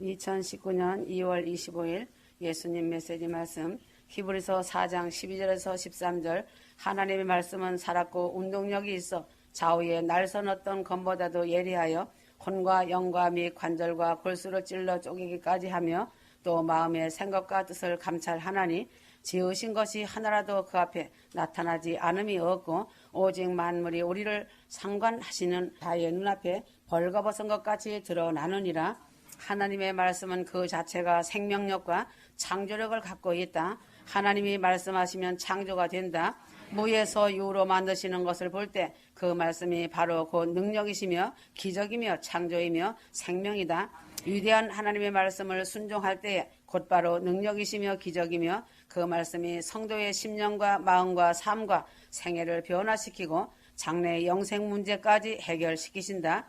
2019년 2월 25일 예수님 메시지 말씀 히브리서 4장 12절에서 13절. 하나님의 말씀은 살았고 운동력이 있어 좌우에 날선 어떤 검보다도 예리하여 혼과 영과 및 관절과 골수를 찔러 쪼개기까지 하며 또 마음의 생각과 뜻을 감찰하나니 지으신 것이 하나라도 그 앞에 나타나지 않음이 없고 오직 만물이 우리를 상관하시는 자의 눈앞에 벌거벗은 것 같이 드러나느니라. 하나님의 말씀은 그 자체가 생명력과 창조력을 갖고 있다. 하나님이 말씀하시면 창조가 된다. 무에서 유로 만드시는 것을 볼 때 그 말씀이 바로 그 능력이시며 기적이며 창조이며 생명이다. 위대한 하나님의 말씀을 순종할 때에 곧바로 능력이시며 기적이며 그 말씀이 성도의 심령과 마음과 삶과 생애를 변화시키고 장래의 영생 문제까지 해결시키신다.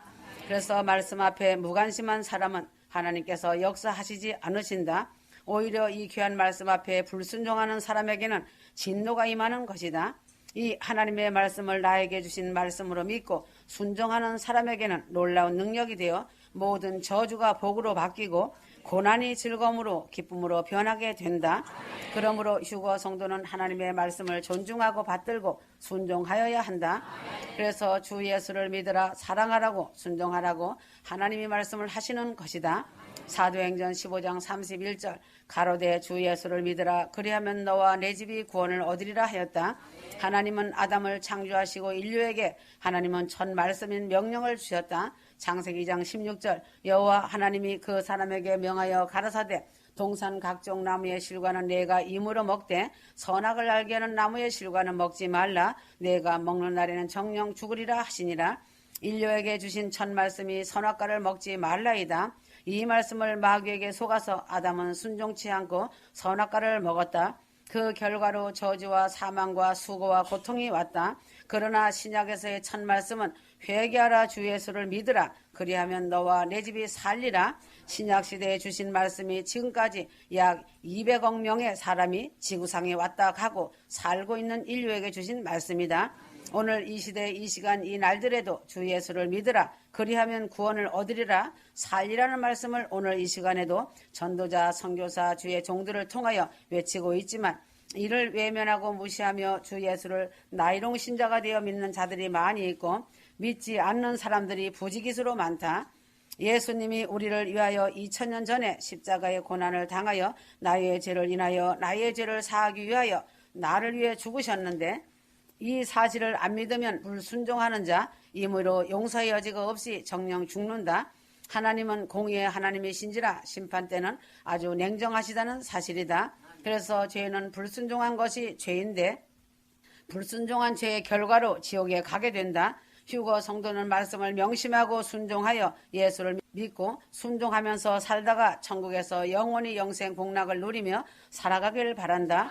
그래서 말씀 앞에 무관심한 사람은 하나님께서 역사하시지 않으신다. 오히려 이 귀한 말씀 앞에 불순종하는 사람에게는 진노가 임하는 것이다. 이 하나님의 말씀을 나에게 주신 말씀으로 믿고 순종하는 사람에게는 놀라운 능력이 되어 모든 저주가 복으로 바뀌고 고난이 즐거움으로 기쁨으로 변하게 된다. 그러므로 휴거 성도는 하나님의 말씀을 존중하고 받들고 순종하여야 한다. 그래서 주 예수를 믿으라, 사랑하라고 순종하라고 하나님의 말씀을 하시는 것이다. 사도행전 15장 31절. 가로되 주 예수를 믿으라, 그리하면 너와 내 집이 구원을 얻으리라 하였다. 하나님은 아담을 창조하시고 인류에게 하나님은 첫 말씀인 명령을 주셨다. 창세기 2장 16절. 여호와 하나님이 그 사람에게 명하여 가라사대 동산 각종 나무의 실과는 내가 임으로 먹되 선악을 알게 하는 나무의 실과는 먹지 말라. 내가 먹는 날에는 정령 죽으리라 하시니라. 인류에게 주신 첫 말씀이 선악과를 먹지 말라이다. 이 말씀을 마귀에게 속아서 아담은 순종치 않고 선악과를 먹었다. 그 결과로 저주와 사망과 수고와 고통이 왔다. 그러나 신약에서의 첫 말씀은 회개하라, 주 예수를 믿으라, 그리하면 너와 내 집이 살리라. 신약시대에 주신 말씀이 지금까지 약 200억 명의 사람이 지구상에 왔다 가고 살고 있는 인류에게 주신 말씀이다. 오늘 이 시대, 이 시간, 이 날들에도 주 예수를 믿으라, 그리하면 구원을 얻으리라, 살리라는 말씀을 오늘 이 시간에도 전도자, 선교사, 주의 종들을 통하여 외치고 있지만 이를 외면하고 무시하며 주 예수를 나이롱 신자가 되어 믿는 자들이 많이 있고 믿지 않는 사람들이 부지기수로 많다. 예수님이 우리를 위하여 2000년 전에 십자가의 고난을 당하여 나의 죄를 인하여 나의 죄를 사하기 위하여 나를 위해 죽으셨는데 이 사실을 안 믿으면 불순종하는 자 임의로 용서의 여지가 없이 정령 죽는다. 하나님은 공의의 하나님이신지라 심판 때는 아주 냉정하시다는 사실이다. 그래서 죄는 불순종한 것이 죄인데 불순종한 죄의 결과로 지옥에 가게 된다. 휴거 성도는 말씀을 명심하고 순종하여 예수를 믿고 순종하면서 살다가 천국에서 영원히 영생 복락을 누리며 살아가기를 바란다.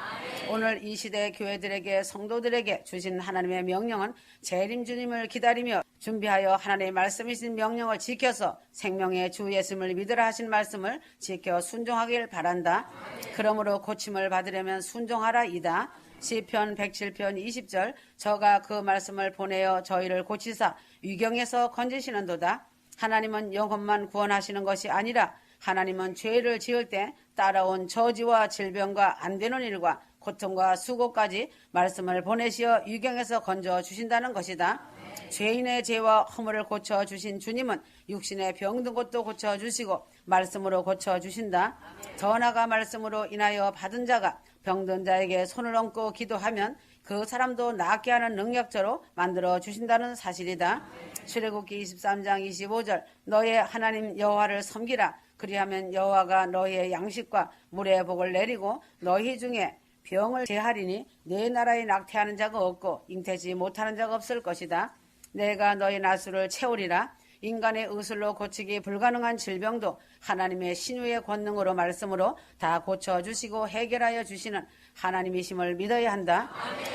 오늘 이 시대 교회들에게 성도들에게 주신 하나님의 명령은 재림 주님을 기다리며 준비하여 하나님의 말씀이신 명령을 지켜서 생명의 주 예수를 믿으라 하신 말씀을 지켜 순종하기를 바란다. 그러므로 고침을 받으려면 순종하라 이다. 시편 107편 20절. 저가 그 말씀을 보내어 저희를 고치사 위경에서 건지시는도다. 하나님은 영혼만 구원하시는 것이 아니라 하나님은 죄를 지을 때 따라온 저지와 질병과 안 되는 일과 고통과 수고까지 말씀을 보내시어 위경에서 건져 주신다는 것이다. 죄인의 죄와 허물을 고쳐주신 주님은 육신의 병든 것도 고쳐주시고 말씀으로 고쳐주신다. 더 나아가 말씀으로 인하여 받은 자가 병든 자에게 손을 얹고 기도하면 그 사람도 낫게 하는 능력자로 만들어 주신다는 사실이다. 출애굽기 23장 25절. 너의 하나님 여호와를 섬기라. 그리하면 여호와가 너희의 양식과 물의 복을 내리고 너희 중에 병을 제하리니 내 나라에 낙태하는 자가 없고 잉태지 못하는 자가 없을 것이다. 내가 너희 나수를 채우리라. 인간의 의술로 고치기 불가능한 질병도 하나님의 신유의 권능으로 말씀으로 다 고쳐주시고 해결하여 주시는 하나님이심을 믿어야 한다.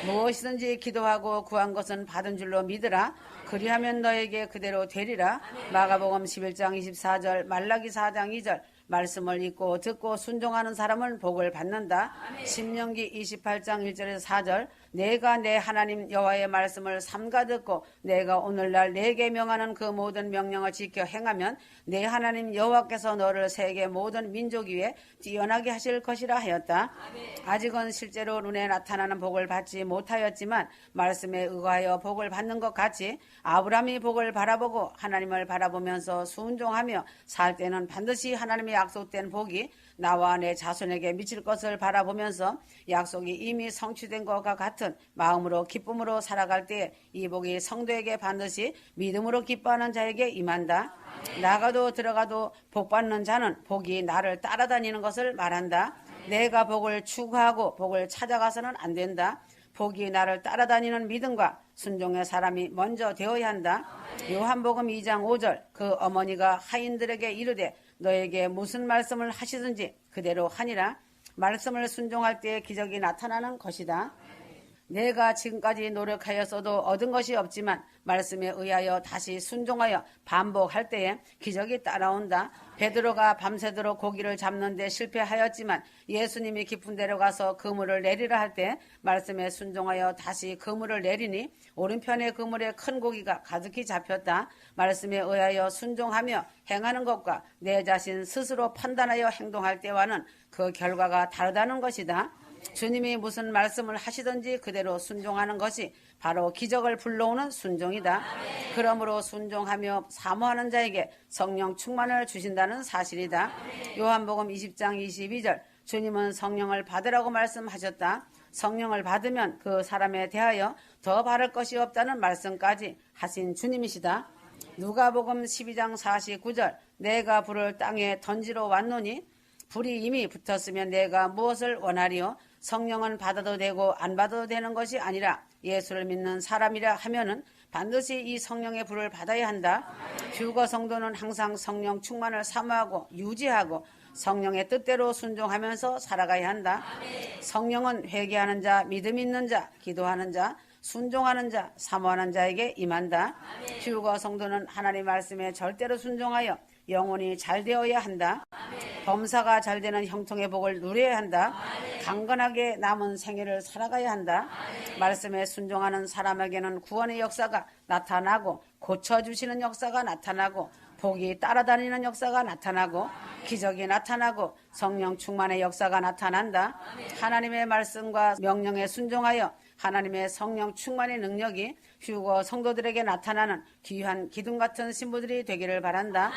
무엇이든지 기도하고 구한 것은 받은 줄로 믿으라. 그리하면 너에게 그대로 되리라. 마가복음 11장 24절, 말라기 4장 2절. 말씀을 읽고 듣고 순종하는 사람은 복을 받는다. 신명기 28장 1절에서 4절. 내가 내 하나님 여호와의 말씀을 삼가 듣고 내가 오늘날 내게 명하는 그 모든 명령을 지켜 행하면 내 하나님 여호와께서 너를 세계 모든 민족 위에 뛰어나게 하실 것이라 하였다. 아직은 실제로 눈에 나타나는 복을 받지 못하였지만 말씀에 의하여 복을 받는 것 같이 아브라함이 복을 바라보고 하나님을 바라보면서 순종하며 살 때는 반드시 하나님의 약속된 복이 나와 내 자손에게 미칠 것을 바라보면서 약속이 이미 성취된 것과 같은 마음으로 기쁨으로 살아갈 때에 이 복이 성도에게 반드시 믿음으로 기뻐하는 자에게 임한다. 나가도 들어가도 복 받는 자는 복이 나를 따라다니는 것을 말한다. 내가 복을 추구하고 복을 찾아가서는 안 된다. 복이 나를 따라다니는 믿음과 순종의 사람이 먼저 되어야 한다. 요한복음 2장 5절 그 어머니가 하인들에게 이르되 너에게 무슨 말씀을 하시든지 그대로 하니라. 말씀을 순종할 때 기적이 나타나는 것이다. 내가 지금까지 노력하였어도 얻은 것이 없지만 말씀에 의하여 다시 순종하여 반복할 때에 기적이 따라온다. 베드로가 밤새도록 고기를 잡는 데 실패하였지만 예수님이 깊은 데로 가서 그물을 내리라 할 때 말씀에 순종하여 다시 그물을 내리니 오른편의 그물에 큰 고기가 가득히 잡혔다. 말씀에 의하여 순종하며 행하는 것과 내 자신 스스로 판단하여 행동할 때와는 그 결과가 다르다는 것이다. 주님이 무슨 말씀을 하시든지 그대로 순종하는 것이 바로 기적을 불러오는 순종이다. 그러므로 순종하며 사모하는 자에게 성령 충만을 주신다는 사실이다. 요한복음 20장 22절 주님은 성령을 받으라고 말씀하셨다. 성령을 받으면 그 사람에 대하여 더 바랄 것이 없다는 말씀까지 하신 주님이시다. 누가복음 12장 49절 내가 불을 땅에 던지러 왔노니 불이 이미 붙었으면 내가 무엇을 원하리요? 성령은 받아도 되고 안 받아도 되는 것이 아니라 예수를 믿는 사람이라 하면은 반드시 이 성령의 불을 받아야 한다. 휴거 성도는 항상 성령 충만을 사모하고 유지하고 성령의 뜻대로 순종하면서 살아가야 한다. 성령은 회개하는 자, 믿음 있는 자, 기도하는 자, 순종하는 자, 사모하는 자에게 임한다. 휴거 성도는 하나님 말씀에 절대로 순종하여 영혼이 잘 되어야 한다. 범사가 잘 되는 형통의 복을 누려야 한다. 강건하게 남은 생애를 살아가야 한다. 말씀에 순종하는 사람에게는 구원의 역사가 나타나고 고쳐주시는 역사가 나타나고 복이 따라다니는 역사가 나타나고 기적이 나타나고 성령 충만의 역사가 나타난다. 하나님의 말씀과 명령에 순종하여 하나님의 성령 충만의 능력이 휴거 성도들에게 나타나는 귀한 기둥 같은 신부들이 되기를 바란다.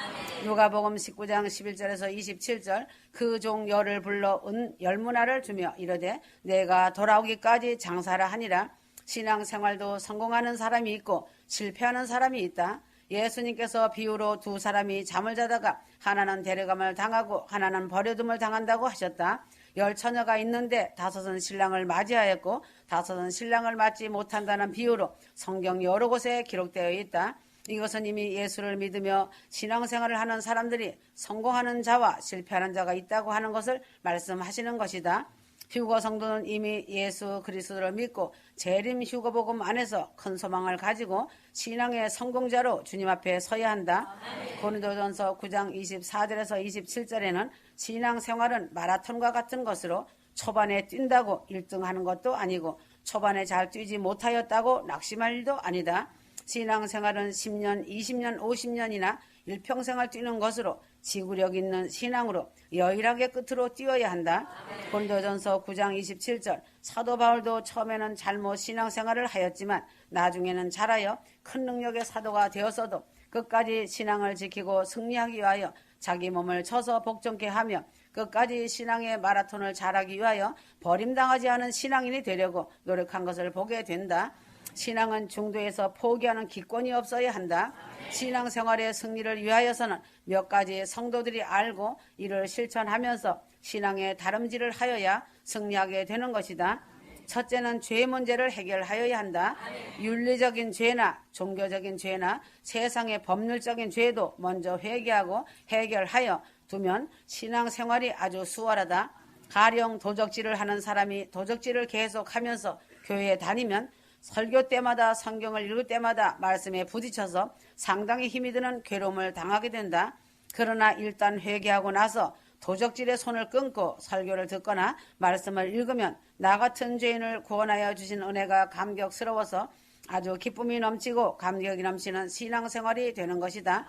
누가복음 19장 11절에서 27절 그 종 열을 불러 은 열무나를 주며 이르되 내가 돌아오기까지 장사라 하니라. 신앙생활도 성공하는 사람이 있고 실패하는 사람이 있다. 예수님께서 비유로 두 사람이 잠을 자다가 하나는 데려감을 당하고 하나는 버려둠을 당한다고 하셨다. 10처녀가 있는데 5은 신랑을 맞이하였고 5은 신랑을 맞지 못한다는 비유로 성경 여러 곳에 기록되어 있다. 이것은 이미 예수를 믿으며 신앙생활을 하는 사람들이 성공하는 자와 실패하는 자가 있다고 하는 것을 말씀하시는 것이다. 휴거 성도는 이미 예수 그리스도를 믿고 재림 휴거복음 안에서 큰 소망을 가지고 신앙의 성공자로 주님 앞에 서야 한다. 고린도전서 9장 24절에서 27절에는 신앙생활은 마라톤과 같은 것으로 초반에 뛴다고 1등하는 것도 아니고 초반에 잘 뛰지 못하였다고 낙심할 일도 아니다. 신앙생활은 10년, 20년, 50년이나 일평생을 뛰는 것으로 지구력 있는 신앙으로 여일하게 끝으로 뛰어야 한다. 고린도전서 9장 27절 사도 바울도 처음에는 잘못 신앙생활을 하였지만 나중에는 잘하여 큰 능력의 사도가 되었어도 끝까지 신앙을 지키고 승리하기 위하여 자기 몸을 쳐서 복종케 하며 끝까지 신앙의 마라톤을 잘하기 위하여 버림당하지 않은 신앙인이 되려고 노력한 것을 보게 된다. 신앙은 중도에서 포기하는 기권이 없어야 한다. 신앙생활의 승리를 위하여서는 몇 가지 성도들이 알고 이를 실천하면서 신앙의 다름질을 하여야 승리하게 되는 것이다. 첫째는 죄 문제를 해결하여야 한다. 윤리적인 죄나 종교적인 죄나 세상의 법률적인 죄도 먼저 회개하고 해결하여 두면 신앙생활이 아주 수월하다. 가령 도적질을 하는 사람이 도적질을 계속하면서 교회에 다니면 설교 때마다 성경을 읽을 때마다 말씀에 부딪혀서 상당히 힘이 드는 괴로움을 당하게 된다. 그러나 일단 회개하고 나서 도적질의 손을 끊고 설교를 듣거나 말씀을 읽으면 나 같은 죄인을 구원하여 주신 은혜가 감격스러워서 아주 기쁨이 넘치고 감격이 넘치는 신앙생활이 되는 것이다.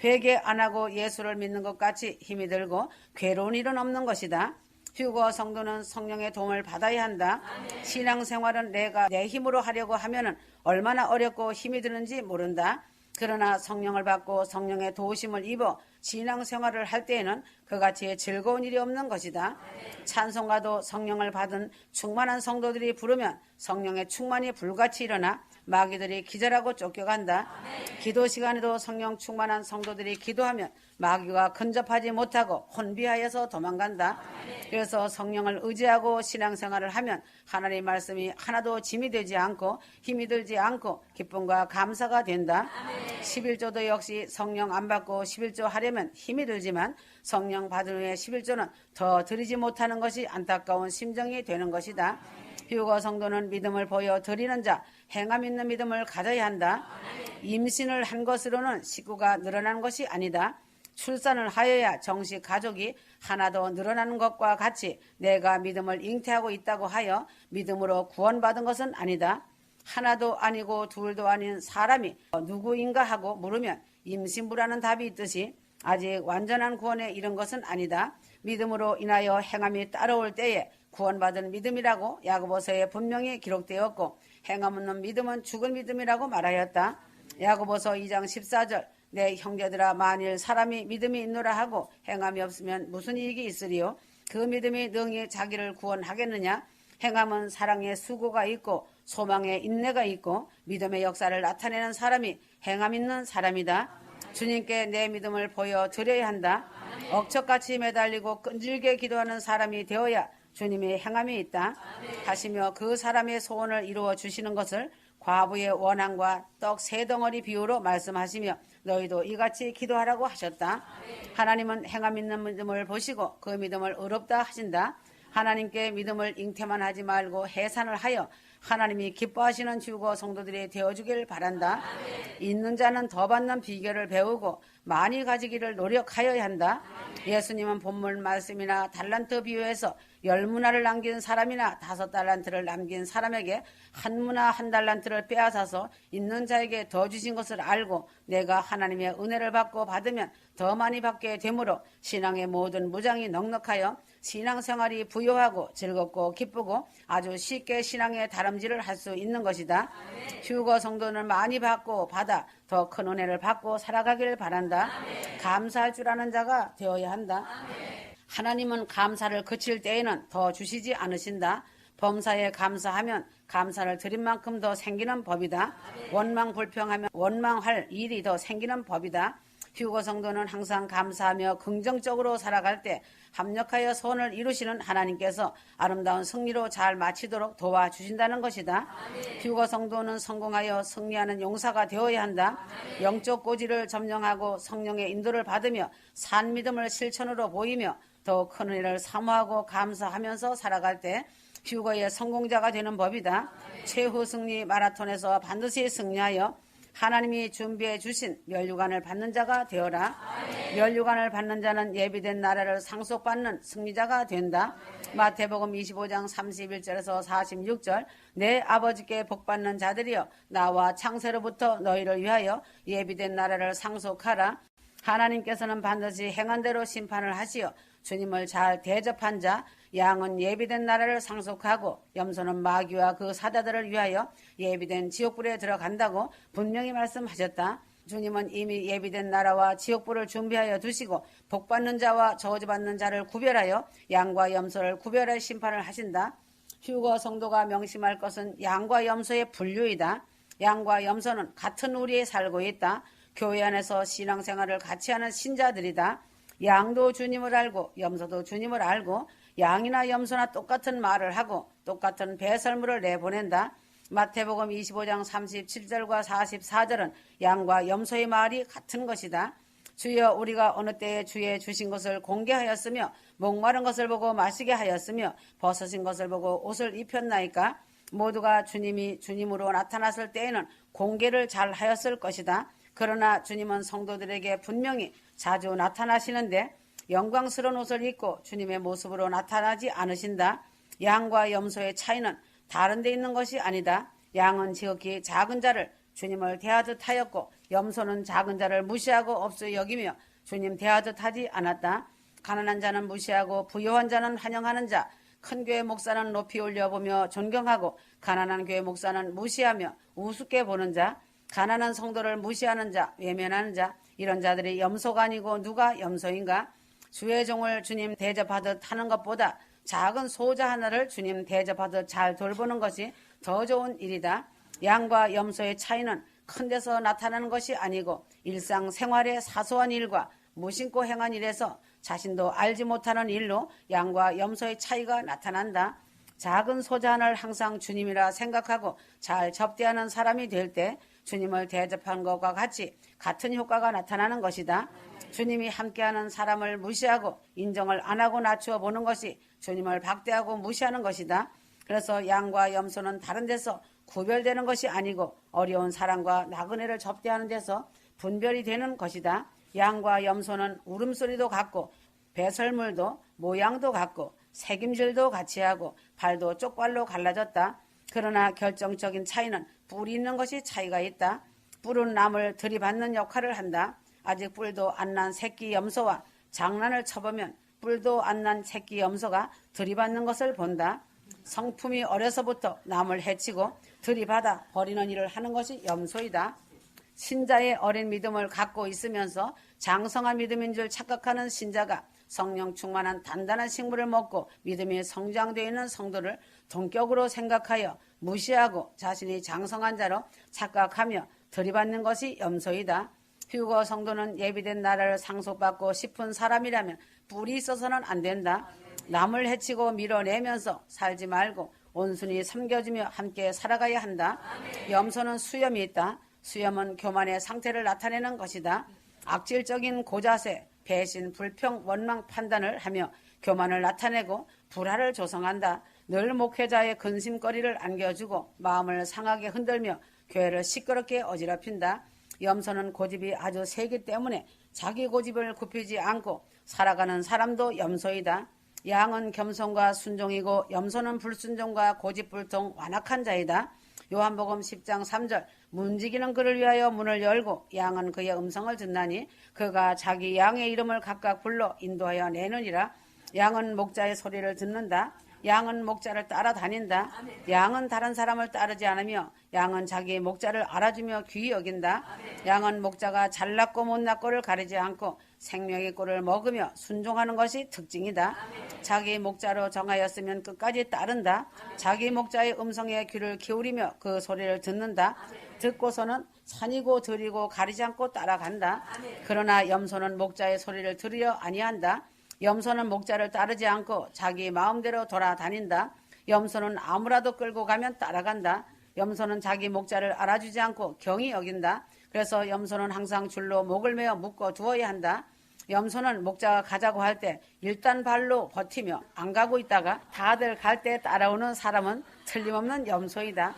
회개 안 하고 예수를 믿는 것 같이 힘이 들고 괴로운 일은 없는 것이다. 휴거 성도는 성령의 도움을 받아야 한다. 신앙생활은 내가 내 힘으로 하려고 하면은 얼마나 어렵고 힘이 드는지 모른다. 그러나 성령을 받고 성령의 도우심을 입어 신앙생활을 할 때에는 그같이 즐거운 일이 없는 것이다. 찬송가도 성령을 받은 충만한 성도들이 부르면 성령의 충만이 불같이 일어나 마귀들이 기절하고 쫓겨간다. 기도 시간에도 성령 충만한 성도들이 기도하면 마귀가 근접하지 못하고 혼비하여서 도망간다. 그래서 성령을 의지하고 신앙생활을 하면 하나님의 말씀이 하나도 짐이 되지 않고 힘이 들지 않고 기쁨과 감사가 된다. 11조도 역시 성령 안 받고 11조 하려면 힘이 들지만 성령 받은 후에 11조는 더 드리지 못하는 것이 안타까운 심정이 되는 것이다. 휴거 성도는 믿음을 보여 드리는 자, 행함 있는 믿음을 가져야 한다. 임신을 한 것으로는 식구가 늘어나는 것이 아니다. 출산을 하여야 정식 가족이 하나 더 늘어나는 것과 같이 내가 믿음을 잉태하고 있다고 하여 믿음으로 구원받은 것은 아니다. 하나도 아니고 둘도 아닌 사람이 누구인가 하고 물으면 임신부라는 답이 있듯이 아직 완전한 구원에 이른 것은 아니다. 믿음으로 인하여 행함이 따라올 때에 구원받은 믿음이라고 야고보서에 분명히 기록되었고 행함 없는 믿음은 죽은 믿음이라고 말하였다. 야고보서 2장 14절 내 형제들아 만일 사람이 믿음이 있노라 하고 행함이 없으면 무슨 이익이 있으리요? 그 믿음이 능히 자기를 구원하겠느냐? 행함은 사랑의 수고가 있고 소망의 인내가 있고 믿음의 역사를 나타내는 사람이 행함 있는 사람이다. 주님께 내 믿음을 보여드려야 한다. 억척같이 매달리고 끈질게 기도하는 사람이 되어야 주님의 행함이 있다 하시며 그 사람의 소원을 이루어 주시는 것을 과부의 원한과 떡 세 덩어리 비유로 말씀하시며 너희도 이같이 기도하라고 하셨다. 하나님은 행함 있는 믿음을 보시고 그 믿음을 의롭다 하신다. 하나님께 믿음을 잉태만 하지 말고 해산을 하여 하나님이 기뻐하시는 주거 성도들이 되어주길 바란다. 있는 자는 더 받는 비결을 배우고 많이 가지기를 노력하여야 한다. 예수님은 본문 말씀이나 달란트 비유에서 10문화를 남긴 사람이나 5달란트를 남긴 사람에게 1문화 1달란트를 빼앗아서 있는 자에게 더 주신 것을 알고 내가 하나님의 은혜를 받고 받으면 더 많이 받게 되므로 신앙의 모든 무장이 넉넉하여 신앙생활이 부요하고 즐겁고 기쁘고 아주 쉽게 신앙의 다름질을 할 수 있는 것이다. 휴거 성도는 많이 받고 받아 더 큰 은혜를 받고 살아가기를 바란다. 감사할 줄 아는 자가 되어야 한다. 하나님은 감사를 그칠 때에는 더 주시지 않으신다. 범사에 감사하면 감사를 드린 만큼 더 생기는 법이다. 원망 불평하면 원망할 일이 더 생기는 법이다. 휴거 성도는 항상 감사하며 긍정적으로 살아갈 때 합력하여 소원을 이루시는 하나님께서 아름다운 승리로 잘 마치도록 도와주신다는 것이다. 휴거 성도는 성공하여 승리하는 용사가 되어야 한다. 영적 고지를 점령하고 성령의 인도를 받으며 산 믿음을 실천으로 보이며 더 큰 은혜를 사모하고 감사하면서 살아갈 때 휴거의 성공자가 되는 법이다. 최후 승리 마라톤에서 반드시 승리하여 하나님이 준비해 주신 멸류관을 받는 자가 되어라. 멸류관을 받는 자는 예비된 나라를 상속받는 승리자가 된다. 마태복음 25장 31절에서 46절 내 아버지께 복받는 자들이여 나와 창세로부터 너희를 위하여 예비된 나라를 상속하라. 하나님께서는 반드시 행한 대로 심판을 하시어 주님을 잘 대접한 자 양은 예비된 나라를 상속하고 염소는 마귀와 그 사자들을 위하여 예비된 지옥불에 들어간다고 분명히 말씀하셨다. 주님은 이미 예비된 나라와 지옥불을 준비하여 두시고 복받는 자와 저주받는 자를 구별하여 양과 염소를 구별해 심판을 하신다. 휴거 성도가 명심할 것은 양과 염소의 분류이다. 양과 염소는 같은 우리에 살고 있다. 교회 안에서 신앙생활을 같이 하는 신자들이다. 양도 주님을 알고 염소도 주님을 알고 양이나 염소나 똑같은 말을 하고 똑같은 배설물을 내보낸다. 마태복음 25장 37절과 44절은 양과 염소의 말이 같은 것이다. 주여 우리가 어느 때에 주의 주신 것을 공개하였으며 목마른 것을 보고 마시게 하였으며 벗으신 것을 보고 옷을 입혔나이까. 모두가 주님이 주님으로 나타났을 때에는 공개를 잘 하였을 것이다. 그러나 주님은 성도들에게 분명히 자주 나타나시는데 영광스러운 옷을 입고 주님의 모습으로 나타나지 않으신다. 양과 염소의 차이는 다른 데 있는 것이 아니다. 양은 지극히 작은 자를 주님을 대하듯 하였고 염소는 작은 자를 무시하고 없어 여기며 주님 대하듯 하지 않았다. 가난한 자는 무시하고 부유한 자는 환영하는 자, 큰 교회 목사는 높이 올려보며 존경하고 가난한 교회 목사는 무시하며 우습게 보는 자, 가난한 성도를 무시하는 자, 외면하는 자, 이런 자들이 염소가 아니고 누가 염소인가? 주의 종을 주님 대접하듯 하는 것보다 작은 소자 하나를 주님 대접하듯 잘 돌보는 것이 더 좋은 일이다. 양과 염소의 차이는 큰 데서 나타나는 것이 아니고 일상생활의 사소한 일과 무심코 행한 일에서 자신도 알지 못하는 일로 양과 염소의 차이가 나타난다. 작은 소자 하나를 항상 주님이라 생각하고 잘 접대하는 사람이 될 때 주님을 대접한 것과 같은 효과가 나타나는 것이다. 주님이 함께하는 사람을 무시하고 인정을 안 하고 낮추어 보는 것이 주님을 박대하고 무시하는 것이다. 그래서 양과 염소는 다른 데서 구별되는 것이 아니고 어려운 사람과 나그네를 접대하는 데서 분별이 되는 것이다. 양과 염소는 울음소리도 같고 배설물도 모양도 같고 색임질도 같이 하고 발도 쪽발로 갈라졌다. 그러나 결정적인 차이는 뿔이 있는 것이 차이가 있다. 뿔은 남을 들이받는 역할을 한다. 아직 뿔도 안 난 새끼 염소와 장난을 쳐보면 뿔도 안 난 새끼 염소가 들이받는 것을 본다. 성품이 어려서부터 남을 해치고 들이받아 버리는 일을 하는 것이 염소이다. 신자의 어린 믿음을 갖고 있으면서 장성한 믿음인 줄 착각하는 신자가 성령 충만한 단단한 식물을 먹고 믿음이 성장되어 있는 성도를 동격으로 생각하여 무시하고 자신이 장성한 자로 착각하며 들이받는 것이 염소이다. 휴거 성도는 예비된 나라를 상속받고 싶은 사람이라면 뿔이 있어서는 안 된다. 남을 해치고 밀어내면서 살지 말고 온순히 섬겨주며 함께 살아가야 한다. 염소는 수염이 있다. 수염은 교만의 상태를 나타내는 것이다. 악질적인 고자세, 배신, 불평, 원망 판단을 하며 교만을 나타내고 불화를 조성한다. 늘 목회자의 근심거리를 안겨주고 마음을 상하게 흔들며 교회를 시끄럽게 어지럽힌다. 염소는 고집이 아주 세기 때문에 자기 고집을 굽히지 않고 살아가는 사람도 염소이다. 양은 겸손과 순종이고 염소는 불순종과 고집불통 완악한 자이다. 요한복음 10장 3절 문지기는 그를 위하여 문을 열고 양은 그의 음성을 듣나니 그가 자기 양의 이름을 각각 불러 인도하여 내느니라. 양은 목자의 소리를 듣는다. 양은 목자를 따라다닌다. 양은 다른 사람을 따르지 않으며 양은 자기 목자를 알아주며 귀히 여긴다. 양은 목자가 잘났고 못났고를 가리지 않고 생명의 꼴을 먹으며 순종하는 것이 특징이다. 자기 목자로 정하였으면 끝까지 따른다. 자기 목자의 음성에 귀를 기울이며 그 소리를 듣는다. 듣고서는 산이고 들이고 가리지 않고 따라간다. 그러나 염소는 목자의 소리를 들으려 아니한다. 염소는 목자를 따르지 않고 자기 마음대로 돌아다닌다. 염소는 아무라도 끌고 가면 따라간다. 염소는 자기 목자를 알아주지 않고 경히 여긴다. 그래서 염소는 항상 줄로 목을 메어 묶어 두어야 한다. 염소는 목자가 가자고 할 때 일단 발로 버티며 안 가고 있다가 다들 갈 때 따라오는 사람은 틀림없는 염소이다.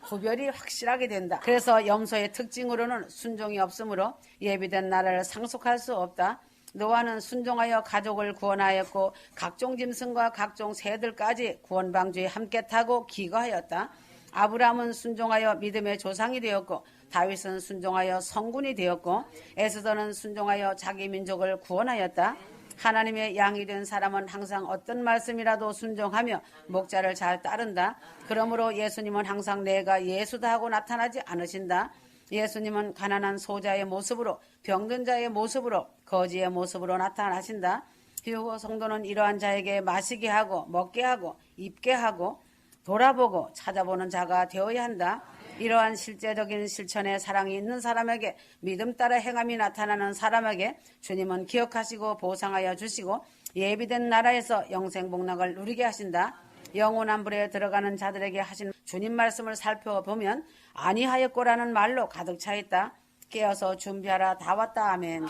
구별이 확실하게 된다. 그래서 염소의 특징으로는 순종이 없으므로 예비된 나라를 상속할 수 없다. 노아는 순종하여 가족을 구원하였고 각종 짐승과 각종 새들까지 구원방주에 함께 타고 기거하였다. 아브라함은 순종하여 믿음의 조상이 되었고 다윗은 순종하여 성군이 되었고 에스더는 순종하여 자기 민족을 구원하였다. 하나님의 양이 된 사람은 항상 어떤 말씀이라도 순종하며 목자를 잘 따른다. 그러므로 예수님은 항상 내가 예수다 하고 나타나지 않으신다. 예수님은 가난한 소자의 모습으로 병든 자의 모습으로 거지의 모습으로 나타나신다. 휴거 성도는 이러한 자에게 마시게 하고 먹게 하고 입게 하고 돌아보고 찾아보는 자가 되어야 한다. 이러한 실제적인 실천의 사랑이 있는 사람에게 믿음 따라 행함이 나타나는 사람에게 주님은 기억하시고 보상하여 주시고 예비된 나라에서 영생 복락을 누리게 하신다. 영원한 불에 들어가는 자들에게 하신 주님 말씀을 살펴보면 아니하였고라는 말로 가득 차 있다. 깨어서 준비하라 다 왔다. 아멘.